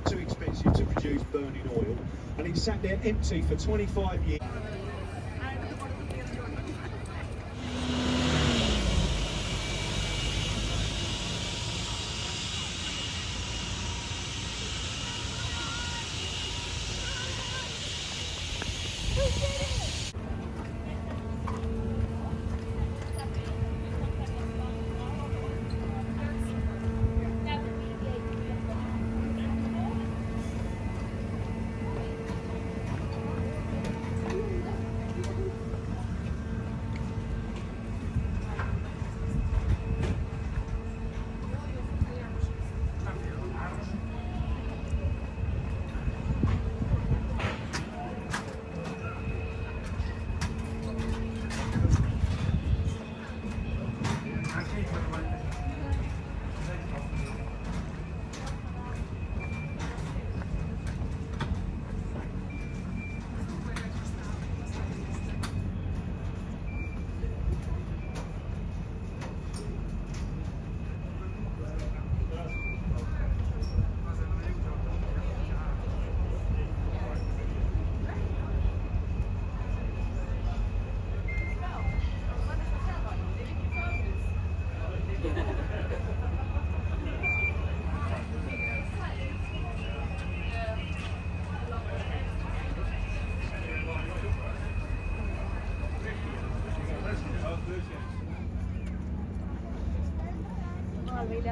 too expensive to produce burning oil, and it sat there empty for 25 years.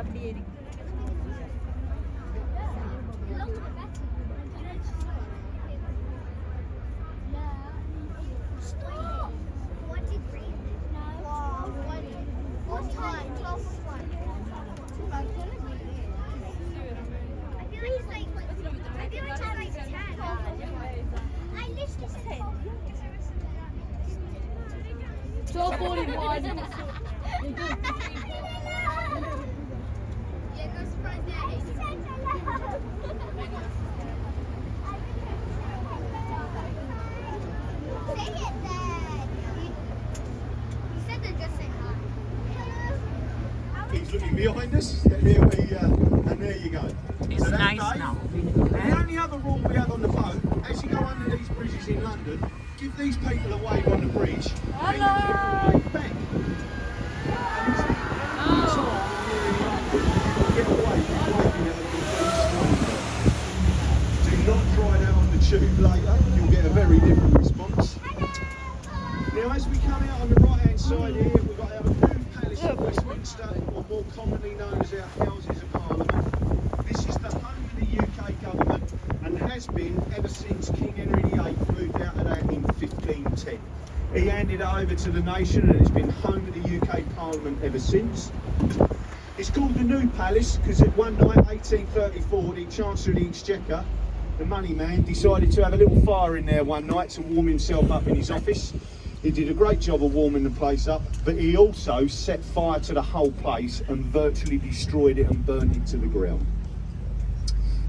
அப்படியே இருக்கு. So 41. He's looking behind us, and there you go. It's so nice day, now. The only other rule we have on the boat, as you go under these bridges in London, give these people a wave on the bridge. Hello. And you give them a wave back. And it's the only time you get a wave waving at a complete stranger. Do not try that on the tube later, you'll get a very different response. Now as we come out on the right hand side here, we've got our new Palace of Westminster, or more commonly known as our Houses of Parliament. This is the home of the UK government and has been ever since King Henry VIII moved out of that in 1510. He handed it over to the nation and it's been home of the UK Parliament ever since. It's called the New Palace because at one night, 1834, the Chancellor of the Exchequer, the money man, decided to have a little fire in there one night to warm himself up in his office. He did a great job of warming the place up, but he also set fire to the whole place and virtually destroyed it and burnt it to the ground.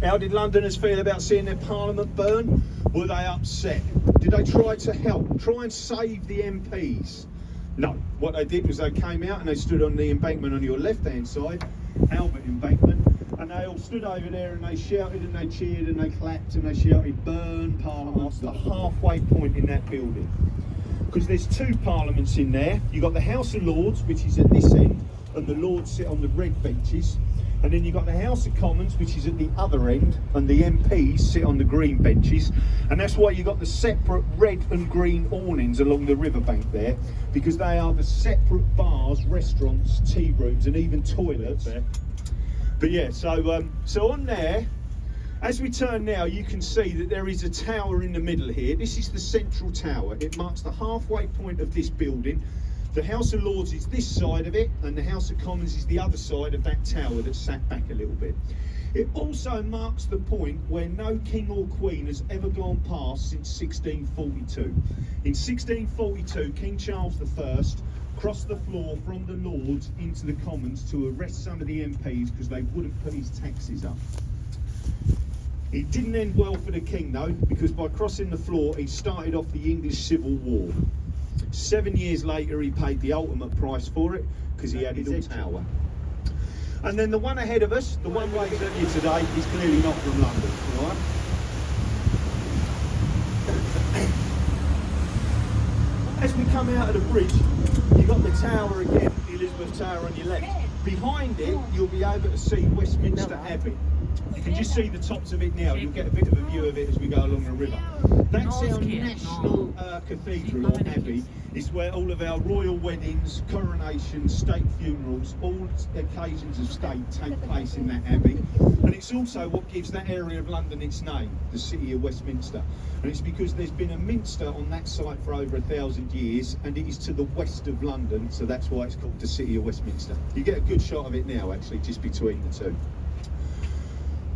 How did Londoners feel about seeing their Parliament burn? Were they upset? Did they try to help, try and save the MPs? No. What they did was they came out and they stood on the embankment on your left-hand side, Albert Embankment, and they all stood over there and they shouted and they cheered and they clapped and they shouted, "Burn Parliament," the halfway point in that building. Because there's two parliaments in there. You've got the House of Lords, which is at this end, and the Lords sit on the red benches. And then you've got the House of Commons, which is at the other end, and the MPs sit on the green benches. And that's why you've got the separate red and green awnings along the riverbank there, because they are the separate bars, restaurants, tea rooms, and even toilets. But yeah, so on there, as we turn now, you can see that there is a tower in the middle here. This is the central tower. It marks the halfway point of this building. The House of Lords is this side of it, and the House of Commons is the other side of that tower that's sat back a little bit. It also marks the point where no king or queen has ever gone past since 1642. In 1642, King Charles I crossed the floor from the Lords into the Commons to arrest some of the MPs because they wouldn't put his taxes up. It didn't end well for the king though, because by crossing the floor he started off the English Civil War. 7 years later he paid the ultimate price for it because he had his tower. And then the one ahead of us, the one waving at you today, is clearly not from London, all right? As we come out of the bridge, you've got the tower again, the Elizabeth Tower on your left. Behind it, you'll be able to see Westminster Abbey. You can just see the tops of it now. You'll get a bit of a view of it as we go along the river. That's our national cathedral or abbey. It's where all of our royal weddings, coronations, state funerals, all occasions of state take place in that abbey. And it's also what gives that area of London its name, the city of Westminster. And it's because there's been a minster on that site for over 1,000 years, and it is to the west of London, so that's why it's called the city of Westminster. You get a good shot of it now, actually, just between the two.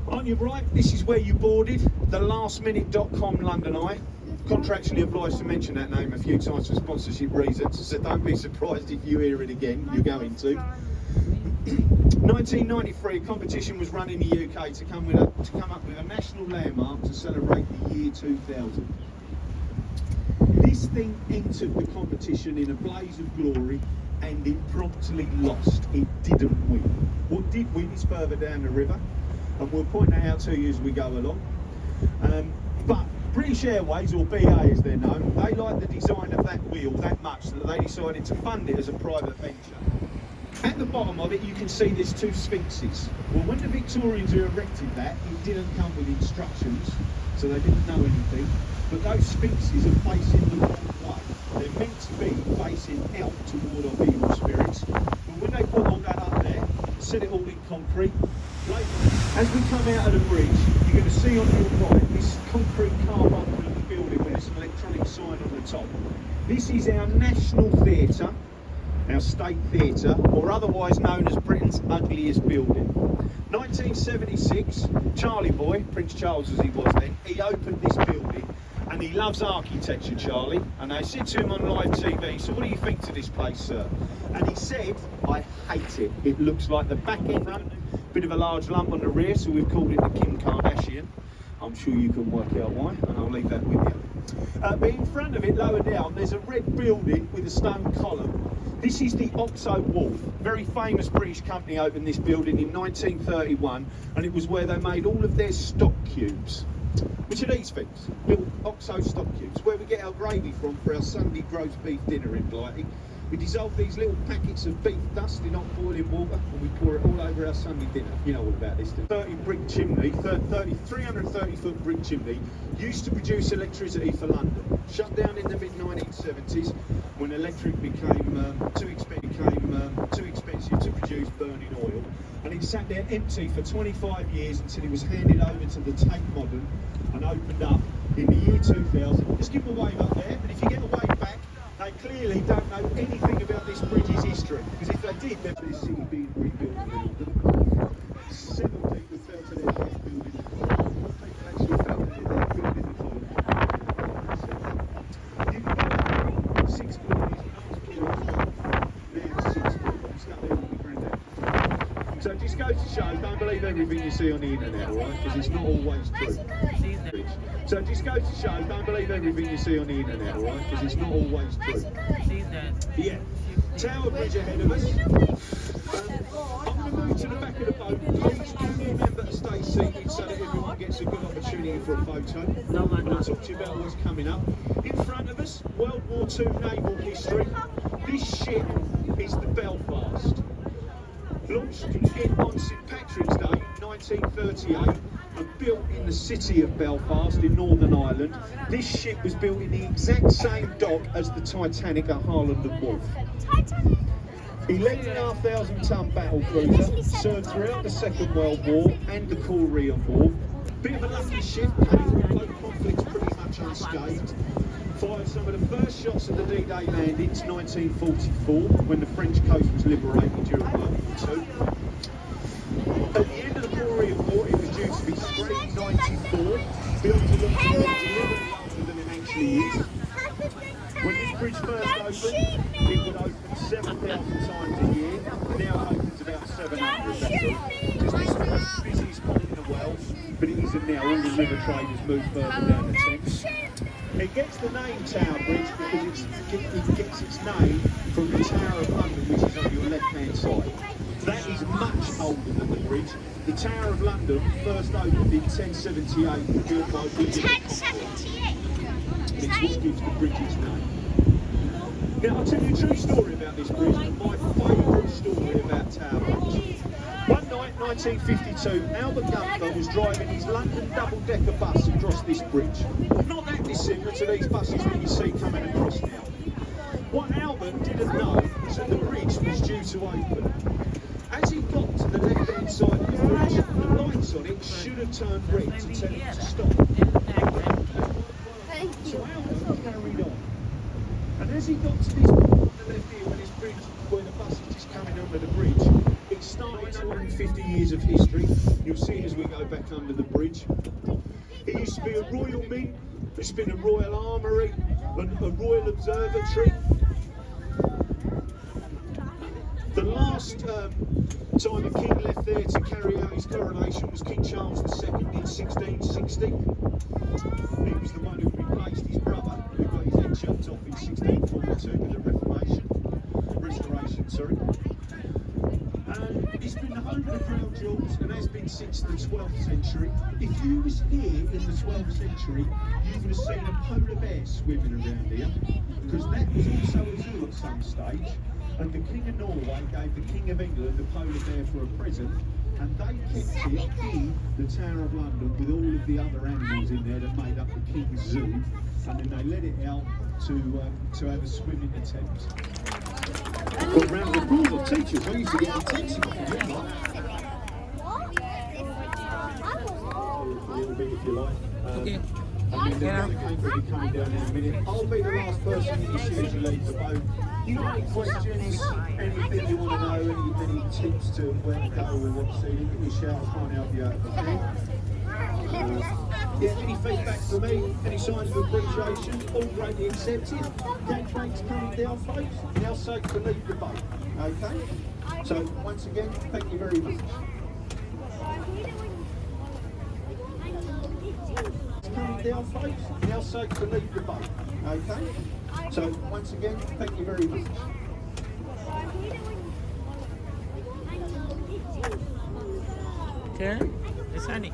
On your right, this is where you boarded, the lastminute.com London Eye. Contractually obliged to mention that name a few times for sponsorship reasons, so don't be surprised if you hear it again. You're going to. 1993, a competition was run in the UK to come up with a national landmark to celebrate the year 2000. This thing entered the competition in a blaze of glory, and it promptly lost. It didn't win. What did win is further down the river, and we'll point that out to you as we go along. But British Airways, or BA as they're known, they liked the design of that wheel that much that they decided to fund it as a private venture. At the bottom of it, you can see there's two sphinxes. Well, when the Victorians who erected that, it didn't come with instructions, so they didn't know anything. But those sphinxes are facing the wrong way. They're meant to be facing out toward our evil spirits. But when they put all that up there, set it all in concrete, as we come out of the bridge, you're going to see on your right this concrete carve up of the building with this electronic sign on the top. This is our National Theatre, our State Theatre, or otherwise known as Britain's ugliest building. 1976, Charlie Boy, Prince Charles as he was then, he opened this building, and he loves architecture, Charlie, and they said to him on live TV, so what do you think to this place, sir? And he said, I hate it. It looks like the back end front, bit of a large lump on the rear, so we've called it the Kim Kardashian. I'm sure you can work out why, and I'll leave that with you. But in front of it, lower down, there's a red building with a stone column. This is the Oxo Wharf. Very famous British company opened this building in 1931, and it was where they made all of their stock cubes. Which are these things? Little Oxo stock cubes, where we get our gravy from for our Sunday roast beef dinner in Blighty. We dissolve these little packets of beef dust in hot boiling water, and we pour it all over our Sunday dinner. You know all about this. 30 brick chimney, 330 foot brick chimney, used to produce electricity for London. Shut down in the mid 1970s when electric became too expensive to produce burning oil, and it sat there empty for 25 years until it was handed over to the Tate Modern and opened up in the year 2000. Just give them a wave up there, and if you get a wave back, they clearly don't know anything about this bridge's history, because if they did, they'd be city being rebuilt in London. Several people fell to their death building the column. People actually fell to their death building the column. You can go 6 kilometres now 6 kilometres, stuck there on the granddad. So it just goes to show, don't believe everything you see on the internet, alright? Because it's not always true. So it just goes to show, don't believe everything you see on the internet, alright? Because it's not always true. Yeah. Tower Bridge ahead of us. I'm going to move to the back of the boat. Please do remember to stay seated so that everyone gets a good opportunity for a photo. And I'll talk to you about what's coming up. In front of us, World War II naval history. This ship is the Belfast. Launched on St Patrick's Day, 1938, and built in the city of Belfast in Northern Ireland. This ship was built in the exact same dock as the Titanic at Harland and Wolff. 11,500 ton battle cruiser, served throughout the Second World War and the Korean War. Bit of a lucky ship, came through both conflicts pretty much unscathed. Fired some of the first shots of the D-Day landings, 1944, when the French coast was liberated during World War II. At the end of the Korean War, it was due to be scrapped 94, built to look deliberately older than it actually is. When this bridge first opened, it would open 7,000 times a year. Now it opens about 700, that's all. Just this was the busiest point in the world, but it isn't now. All the river traders move further down the Thames. It gets the name Tower Bridge because it gets its name from the Tower of London, which is on your left-hand side. That is much older than the bridge. The Tower of London first opened in 1078, built by William. 1078. It's what gives the bridge its name. Now, I'll tell you a true story about this bridge, and my favourite story about Tower Bridge. One night, 1952, Albert Gunther was driving his London double-decker bus across this bridge. Not that dissimilar to these buses that you see coming across now. What Albert didn't know was that the bridge was due to open. As he got to the left-hand side of the bridge, the lights on it should have turned red to tell him to stop. So Albert carried on. And as he got to this point on the left here, where the bus is just coming under the bridge, it started 250 years of history. You'll see as we go back under the bridge. It used to be a royal mint, it's been a royal armoury, and a royal observatory. The last time a king left there to carry out his coronation was King Charles II in 1660. He was the one who replaced his brother, who got his head chopped off in 1642 with the Restoration, sorry. It's been the home of the Crown Jewels and has been since the 12th century. If you was here in the 12th century, you would have seen a polar bear swimming around here, because that was also a zoo at some stage. And the King of Norway gave the King of England a polar bear for a present, and they kept it in the Tower of London with all of the other animals in there that made up the King's Zoo, and then they let it out to have a swim in the Thames. Got round of applause of teachers. I used to get attention from them, a little bit if you like. Okay. And then the game will be coming down in a minute. I'll be the last person that you see as you leave the boat. You got any questions, anything you want to know, any tips to where to go or what to see, give me a shout, I'll try and help you out if I can. Yeah, any feedback for me, any signs of appreciation, all greatly accepted. Gangplank's coming down, folks. Now safe to leave the boat. Okay? So, once again, thank you very much. Coming down, folks. Now safe to leave the boat. Okay? So, once again, thank you very much. Okay, Sunny.